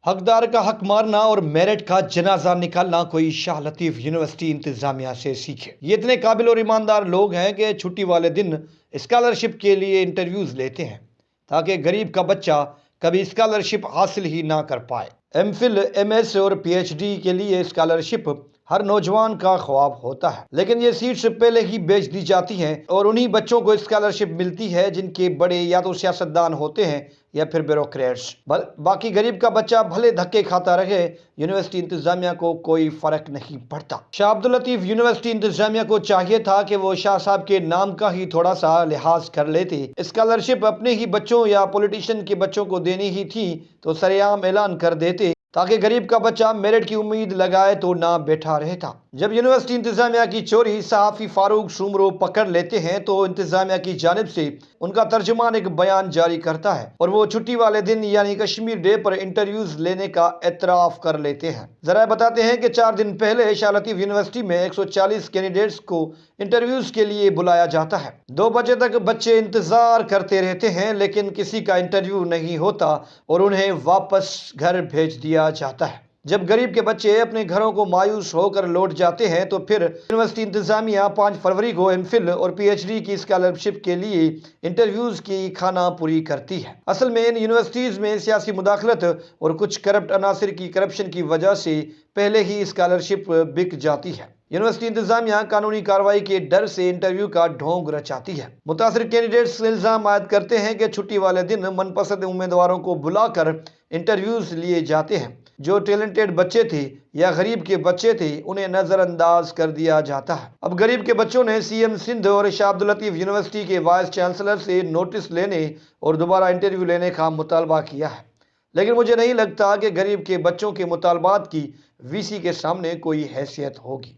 حقدار کا حق مارنا اور میرٹ کا جنازہ نکالنا کوئی شاہ لطیف یونیورسٹی انتظامیہ سے سیکھے۔ یہ اتنے قابل اور ایماندار لوگ ہیں کہ چھٹی والے دن اسکالرشپ کے لیے انٹرویوز لیتے ہیں تاکہ غریب کا بچہ کبھی اسکالرشپ حاصل ہی نہ کر پائے۔ ایم فل، ایم ایس اور پی ایچ ڈی کے لیے اسکالرشپ ہر نوجوان کا خواب ہوتا ہے، لیکن یہ سیٹس پہلے ہی بیچ دی جاتی ہیں اور انہی بچوں کو اسکالرشپ ملتی ہے جن کے بڑے یا تو سیاستدان ہوتے ہیں یا پھر بیوروکریٹس۔ باقی غریب کا بچہ بھلے دھکے کھاتا رہے، یونیورسٹی انتظامیہ کو کوئی فرق نہیں پڑتا۔ شاہ عبداللطیف یونیورسٹی انتظامیہ کو چاہیے تھا کہ وہ شاہ صاحب کے نام کا ہی تھوڑا سا لحاظ کر لیتے۔ اسکالرشپ اپنے ہی بچوں یا پولیٹیشین کے بچوں کو دینی ہی تھی تو سر عام اعلان کر دیتے تاکہ غریب کا بچہ میرٹ کی امید لگائے تو نہ بیٹھا رہتا۔ جب یونیورسٹی انتظامیہ کی چوری صحافی فاروق شومرو پکڑ لیتے ہیں تو انتظامیہ کی جانب سے ان کا ترجمان ایک بیان جاری کرتا ہے اور وہ چھٹی والے دن یعنی کشمیر ڈے پر انٹرویوز لینے کا اعتراف کر لیتے ہیں۔ ذرائع بتاتے ہیں کہ 4 دن پہلے شاہ لطیف یونیورسٹی میں 140 کینڈیڈیٹس کو انٹرویوز کے لیے بلایا جاتا ہے۔ 2 بجے تک بچے انتظار کرتے رہتے ہیں لیکن کسی کا انٹرویو نہیں ہوتا اور انہیں واپس گھر بھیج دیا جاتا ہے۔ جب غریب کے بچے اپنے گھروں کو مایوس ہو کر لوٹ جاتے ہیں تو پھر یونیورسٹی انتظامیہ 5 فروری کو ایم فل اور پی ایچ ڈی کی اسکالرشپ کے لیے انٹرویوز کی خانہ پوری کرتی ہے۔ اصل میں ان یونیورسٹیز میں سیاسی مداخلت اور کچھ کرپٹ عناصر کی کرپشن کی وجہ سے پہلے ہی اسکالرشپ بک جاتی ہے۔ یونیورسٹی انتظامیہ قانونی کارروائی کے ڈر سے انٹرویو کا ڈھونگ رچاتی ہے۔ متاثر کینڈیڈیٹس الزام عائد کرتے ہیں کہ چھٹی والے دن من پسند امیدواروں کو بلا کر انٹرویوز لیے جاتے ہیں۔ جو ٹیلنٹڈ بچے تھے یا غریب کے بچے تھے انہیں نظر انداز کر دیا جاتا ہے۔ اب غریب کے بچوں نے سی ایم سندھ اور شاہ عبداللطیف یونیورسٹی کے وائس چانسلر سے نوٹس لینے اور دوبارہ انٹرویو لینے کا مطالبہ کیا ہے، لیکن مجھے نہیں لگتا کہ غریب کے بچوں کے مطالبات کی وی سی کے سامنے کوئی حیثیت ہوگی۔